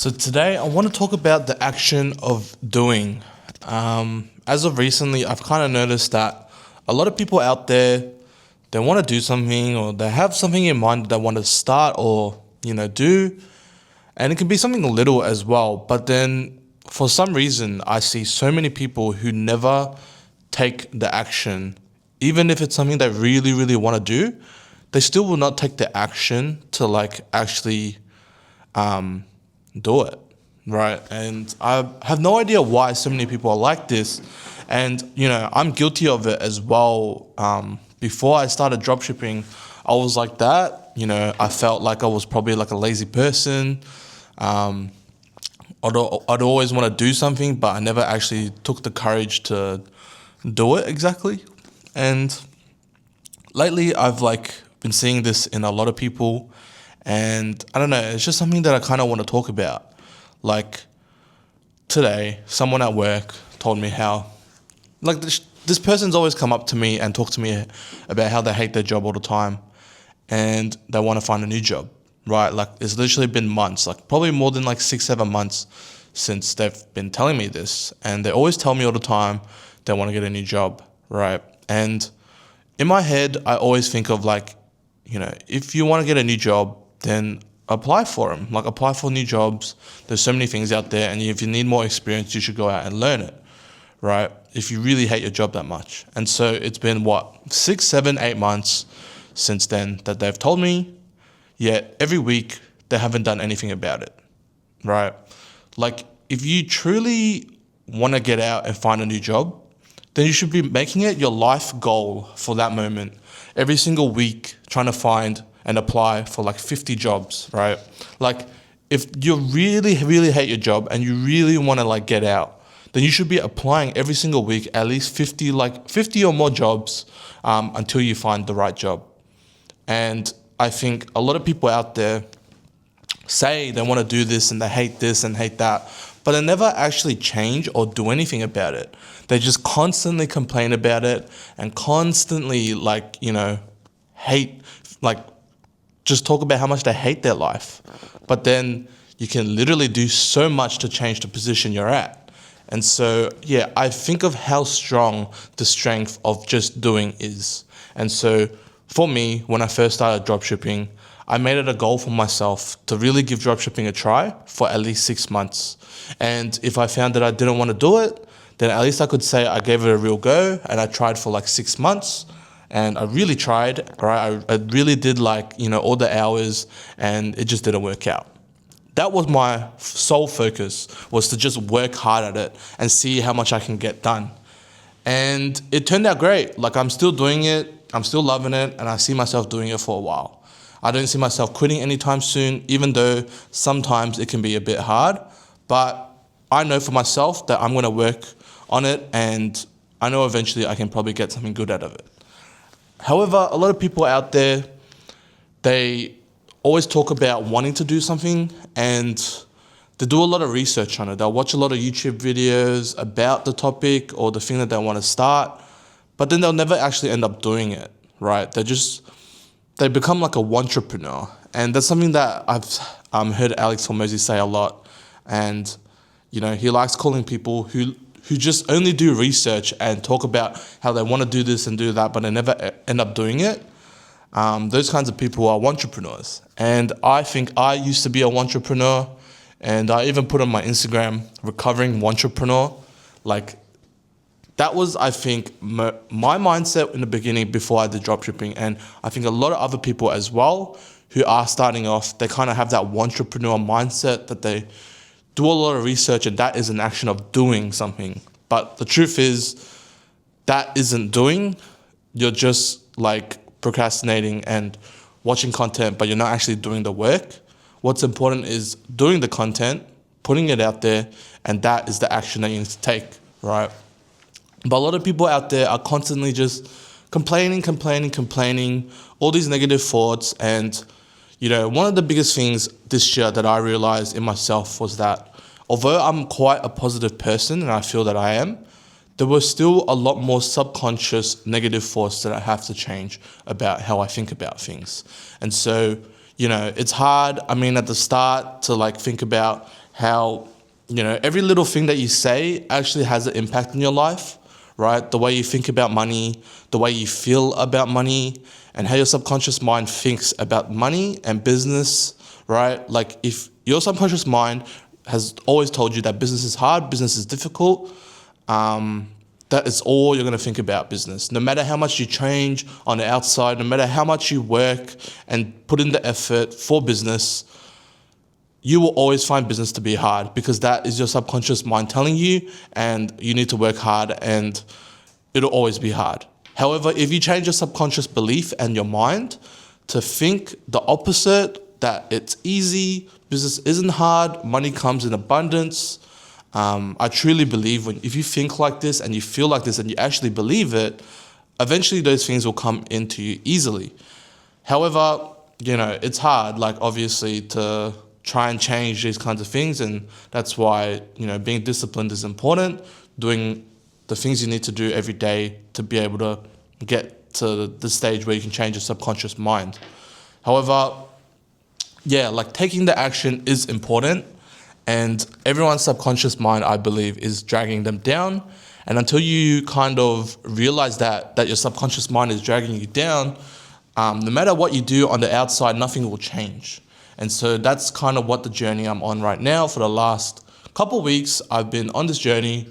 So today I want to talk about the action of doing. As of recently, I've kind of noticed that a lot of people out there, they want to do something or they have something in mind that they want to start or, do. And it can be something little as well. But then for some reason, I see so many people who never take the action. Even if it's something they really, really want to do, they still will not take the action to actually do it, right? And I have no idea why so many people are like this. And, I'm guilty of it as well. Before I started dropshipping, I was like that. I felt like I was probably like a lazy person. I'd always want to do something, but I never actually took the courage to do it exactly. And lately, I've been seeing this in a lot of people, and I don't know. It's just something that I kind of want to talk about. Like today, someone at work told me how, this person's always come up to me and talk to me about how they hate their job all the time, and they want to find a new job. Right? It's literally been months, probably more than 6-7 months since they've been telling me this, and they always tell me all the time they want to get a new job. Right? And in my head, I always think of if you want to get a new job, then apply for them. Apply for new jobs. There's so many things out there, and if you need more experience, you should go out and learn it, right? If you really hate your job that much. And so it's been 6, 7, 8 months since then that they've told me, yet every week they haven't done anything about it, right? If you truly want to get out and find a new job, then you should be making it your life goal for that moment. Every single week, trying to find and apply for 50 jobs, right? If you really, really hate your job and you really want to get out, then you should be applying every single week at least 50 or more jobs until you find the right job. And I think a lot of people out there say they want to do this and they hate this and hate that, but they never actually change or do anything about it. They just constantly complain about it and constantly hate, just talk about how much they hate their life. But then you can literally do so much to change the position you're at. And so, yeah, I think of how strong the strength of just doing is. And so for me, when I first started dropshipping, I made it a goal for myself to really give dropshipping a try for at least 6 months. And if I found that I didn't want to do it, then at least I could say I gave it a real go and I tried for 6 months. And I really tried, right? I really did all the hours, and it just didn't work out. That was my sole focus, was to just work hard at it and see how much I can get done. And it turned out great. I'm still doing it, I'm still loving it, and I see myself doing it for a while. I don't see myself quitting anytime soon, even though sometimes it can be a bit hard. But I know for myself that I'm going to work on it, and I know eventually I can probably get something good out of it. However, a lot of people out there, they always talk about wanting to do something, and they do a lot of research on it. They'll watch a lot of YouTube videos about the topic or the thing that they want to start, but then they'll never actually end up doing it, right? They become like a wantrepreneur. And that's something that I've heard Alex Hormozy say a lot. And, he likes calling people who just only do research and talk about how they want to do this and do that, but they never end up doing it. Those kinds of people are wantrepreneurs. And I think I used to be a wantrepreneur, and I even put on my Instagram, recovering wantrepreneur. That was, I think, my mindset in the beginning before I did dropshipping. And I think a lot of other people as well who are starting off, they kind of have that wantrepreneur mindset that they do a lot of research, and that is an action of doing something. But the truth is, that isn't doing. You're just procrastinating and watching content, but you're not actually doing the work. What's important is doing the content, putting it out there, and that is the action that you need to take, right? But a lot of people out there are constantly just complaining, all these negative thoughts. And, one of the biggest things this year that I realized in myself was that although I'm quite a positive person, and I feel that I am, there were still a lot more subconscious negative thoughts that I have to change about how I think about things. And so, it's hard. I mean, at the start to like think about how, every little thing that you say actually has an impact in your life, right? The way you think about money, the way you feel about money, and how your subconscious mind thinks about money and business, right? Like if your subconscious mind has always told you that business is hard, business is difficult, that is all you're going to think about business. No matter how much you change on the outside, no matter how much you work and put in the effort for business, you will always find business to be hard because that is your subconscious mind telling you, and you need to work hard and it'll always be hard. However, if you change your subconscious belief and your mind to think the opposite, that it's easy, business isn't hard, money comes in abundance, I truly believe if you think like this and you feel like this and you actually believe it, eventually those things will come into you easily. However, it's hard, like obviously, to try and change these kinds of things, and that's why, being disciplined is important, doing the things you need to do every day to be able to get to the stage where you can change your subconscious mind. However, like taking the action is important, and everyone's subconscious mind, I believe, is dragging them down. And until you kind of realize that your subconscious mind is dragging you down, no matter what you do on the outside, nothing will change. And so that's kind of what the journey I'm on right now. For the last couple of weeks, I've been on this journey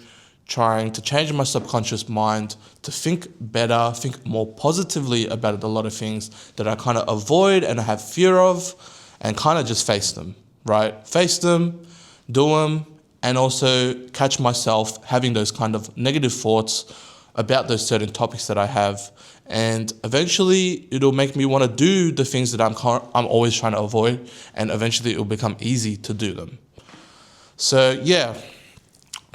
trying to change my subconscious mind to think better, think more positively about a lot of things that I kind of avoid and I have fear of, and kind of just face them, right? Face them, do them, and also catch myself having those kind of negative thoughts about those certain topics that I have. And eventually it'll make me want to do the things that I'm always trying to avoid, and eventually it'll become easy to do them. So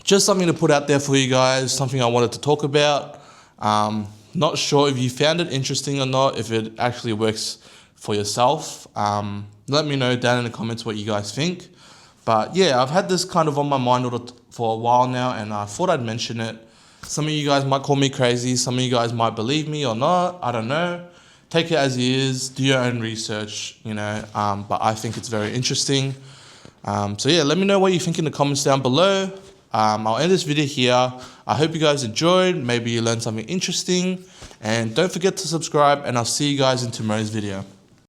just something to put out there for you guys, something I wanted to talk about. Not sure if you found it interesting or not, if it actually works for yourself. Let me know down in the comments what you guys think. But I've had this kind of on my mind for a while now, and I thought I'd mention it. Some of you guys might call me crazy. Some of you guys might believe me or not. I don't know. Take it as it is. Do your own research, but I think it's very interesting. Let me know what you think in the comments down below. I'll end this video here. I hope you guys enjoyed. Maybe you learned something interesting. And don't forget to subscribe, and I'll see you guys in tomorrow's video.